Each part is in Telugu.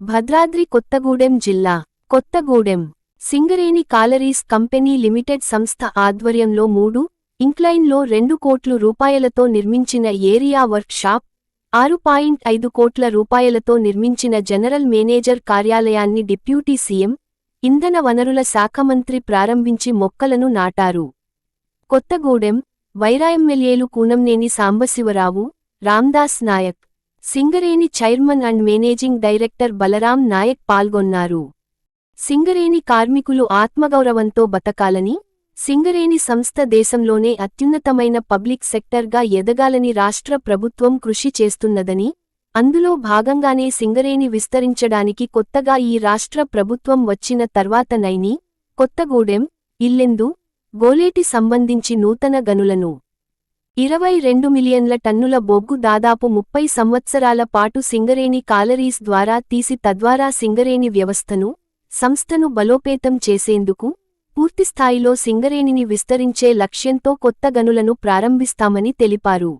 భద్రాద్రి కొత్తగూడెం జిల్లా Kothagudem Singareni collieries company limited సంస్థ ఆధ్వర్యంలో 3 ఇంక్లైన్లో 2 కోట్ల రూపాయలతో నిర్మించిన ఏరియా వర్క్ షాప్, 6.5 కోట్ల రూపాయలతో నిర్మించిన జనరల్ మేనేజర్ కార్యాలయాన్ని డిప్యూటీ సీఎం, ఇంధన వనరుల శాఖ మంత్రి ప్రారంభించి మొక్కలను నాటారు. కొత్తగూడెం వైరా ఎమ్మెల్యేలు Koonamneni Sambasivarao, Ramdas Naik, Singareni chairman and managing director Balram Naik పాల్గొన్నారు. సింగరేణి కార్మికులు ఆత్మగౌరవంతో బతకాలని, సింగరేణి సంస్థ దేశంలోనే అత్యున్నతమైన పబ్లిక్ సెక్టర్గా ఎదగాలని రాష్ట్ర ప్రభుత్వం కృషి చేస్తున్నదని, అందులో భాగంగానే సింగరేణి విస్తరించడానికి కొత్తగా ఈ రాష్ట్ర ప్రభుత్వం వచ్చిన తర్వాత నైని, కొత్తగూడెం, ఇల్లెందు, గోలేటి సంబంధించి నూతన గనులను 22 మిలియన్ల టన్నుల బొగ్గు దాదాపు 30 సంవత్సరాల పాటు సింగరేణి కాలరీస్ ద్వారా తీసి తద్వారా సింగరేణి వ్యవస్థను, సంస్థను బలోపేతం చేసేందుకు, పూర్తిస్థాయిలో సింగరేణిని విస్తరించే లక్ష్యంతో కొత్త గనులను ప్రారంభిస్తామని తెలిపారు.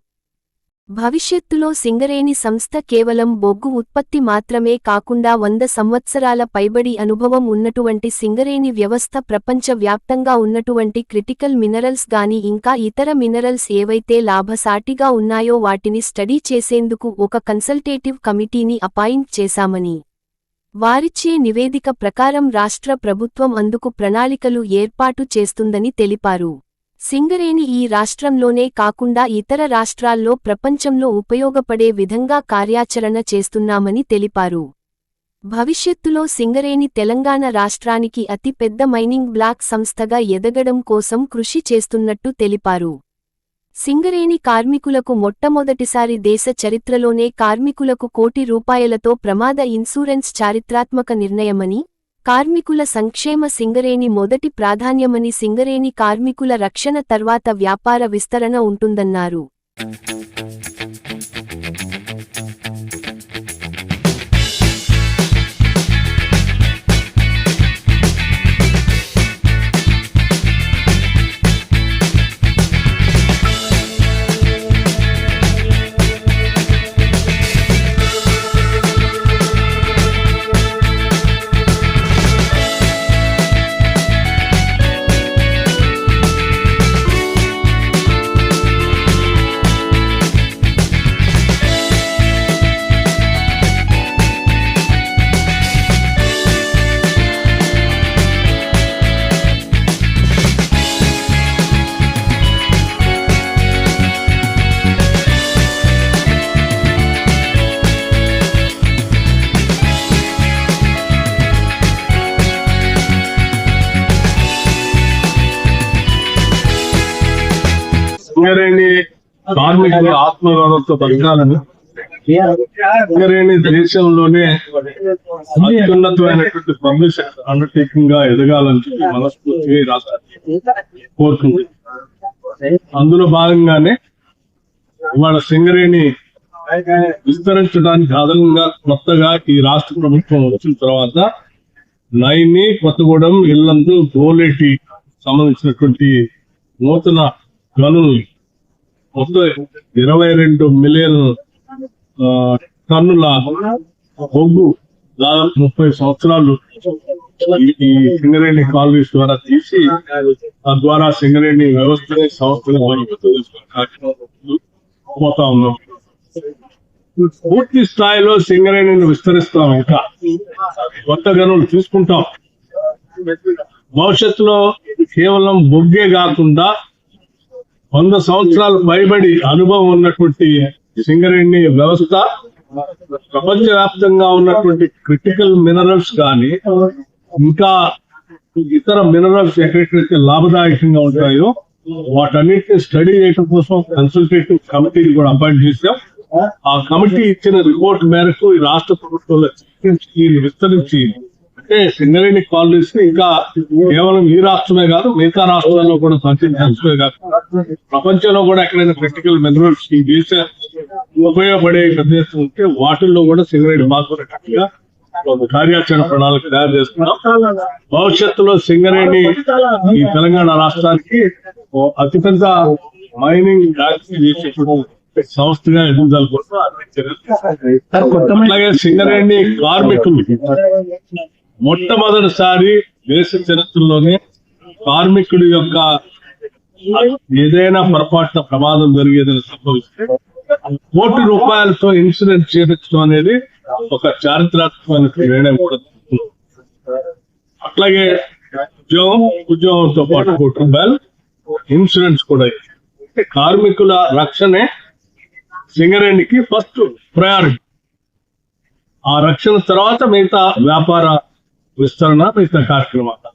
భవిష్యత్తులో సింగరేణి సంస్థ కేవలం బొగ్గు ఉత్పత్తి మాత్రమే కాకుండా 100 సంవత్సరాల పైబడి అనుభవం ఉన్నటువంటి సింగరేణి వ్యవస్థ, ప్రపంచ వ్యాప్తంగా ఉన్నటువంటి క్రిటికల్ మినరల్స్ గాని ఇంకా ఇతర మినరల్స్ ఏవైతే లాభసాటిగా ఉన్నాయో వాటిని స్టడీ చేసేందుకు ఒక కన్సల్టేటివ్ కమిటీని అపాయింట్ చేశామని, వారిచ్చే నివేదిక ప్రకారం రాష్ట్ర ప్రభుత్వం అందుకు ప్రణాళికలు ఏర్పాటు చేస్తుందని తెలిపారు. సింగరేణి ఈ రాష్ట్రంలోనే కాకుండా ఇతర రాష్ట్రాల్లో ప్రపంచంలో ఉపయోగపడే విధంగా కార్యాచరణ చేస్తున్నామని తెలిపారు. భవిష్యత్తులో సింగరేణి తెలంగాణ రాష్ట్రానికి అతి పెద్ద మైనింగ్ బ్లాక్ సంస్థగా ఎదగడం కోసం కృషి చేస్తున్నట్టు తెలిపారు. సింగరేణి కార్మికులకు మొట్టమొదటిసారి దేశ చరిత్రలోనే కార్మికులకు ₹1 కోటి ప్రమాద ఇన్సూరెన్స్ చారిత్రాత్మక నిర్ణయమని, కార్మికుల సంక్షేమ సింగరేణి మొదటి ప్రాధాన్యమని, సింగరేణి కార్మికుల రక్షణ తర్వాత వ్యాపార విస్తరణ ఉంటుందన్నారు. సింగరేణి కార్మికుల ఆత్మగౌరవంతో బతకాలని, సింగరేణి దేశంలోనే అత్యున్నతమైనటువంటి పబ్లిక్ సెక్టర్ అండర్టేకింగ్ గా ఎదగాలని చెప్పి మనస్ఫూర్తిగా ఈ రాష్ట్రాన్ని కోరుతుంది. అందులో భాగంగానే ఇవాళ సింగరేణి విస్తరించడానికి అదనంగా కొత్తగా ఈ రాష్ట్ర ప్రభుత్వం వచ్చిన తర్వాత నైని, కొత్తగూడెం, ఇల్లందు, గోలేటి సంబంధించినటువంటి నూతన గనులు మొత్తం 22 మిలియన్ టన్నుల బొగ్గు దాదాపు 30 సంవత్సరాలు ఈ సింగరేణి కాలరీస్ ద్వారా తీసి తద్వారా సింగరేణి వ్యవస్థని, సంస్థను పోతా ఉన్నాం. పూర్తి స్థాయిలో సింగరేణిని విస్తరిస్తాం, ఇంకా కొత్త గనులు తీసుకుంటాం. భవిష్యత్తులో కేవలం బొగ్గే కాకుండా 100 సంవత్సరాలు పైబడి అనుభవం ఉన్నటువంటి సింగరేణి వ్యవస్థ ప్రపంచవ్యాప్తంగా ఉన్నటువంటి క్రిటికల్ మినరల్స్ కానీ ఇంకా ఇతర మినరల్స్ ఎక్కడెక్కడైతే లాభదాయకంగా ఉంటాయో వాటన్నిటిని స్టడీ చేయడం కోసం కన్సల్టేటివ్ కమిటీని కూడా అపాయింట్ చేశాం. ఆ కమిటీ ఇచ్చిన రిపోర్ట్ మేరకు ఈ రాష్ట్ర ప్రభుత్వంలో విస్తరించి అంటే సింగరేణి కాలనీస్ ఇంకా కేవలం ఈ రాష్ట్రమే కాదు మిగతా రాష్ట్రాల్లో కూడా సంచరించడమే కాదు ప్రపంచంలో కూడా ఎక్కడైనా క్రిటికల్ మినరల్స్ ఈ దేశ ఉపయోగపడే ప్రదేశం ఉంటే వాటిల్లో కూడా సింగరేణి పాల్గొనేటట్టుగా కార్యాచరణ ప్రణాళిక తయారు చేస్తున్నాం. భవిష్యత్తులో సింగరేణి ఈ తెలంగాణ రాష్ట్రానికి అతిపెద్ద మైనింగ్ చేసేటువంటి సంస్థగా ఎదుగుదల కోసం అన్ని చర్యలు. అట్లాగే సింగరేణి కార్మికులు మొట్టమొదటిసారి దేశ చరిత్రలోనే కార్మికుడి యొక్క ఏదైనా పొరపాటున ప్రమాదం జరిగేదని సంభవిస్తే ₹1,00,00,000 ఇన్సూరెన్స్ చేయించడం అనేది ఒక చారిత్రాత్మకమైన నిర్ణయం కూడా. అట్లాగే ఉద్యోగంతో పాటు ₹1,00,00,000 ఇన్సూరెన్స్ కూడా. కార్మికుల రక్షణే సింగరేణికి ఫస్ట్ ప్రయారిటీ. ఆ రక్షణ తర్వాత మిగతా వ్యాపార విస్తరణ, మిగతా కార్యక్రమాలు.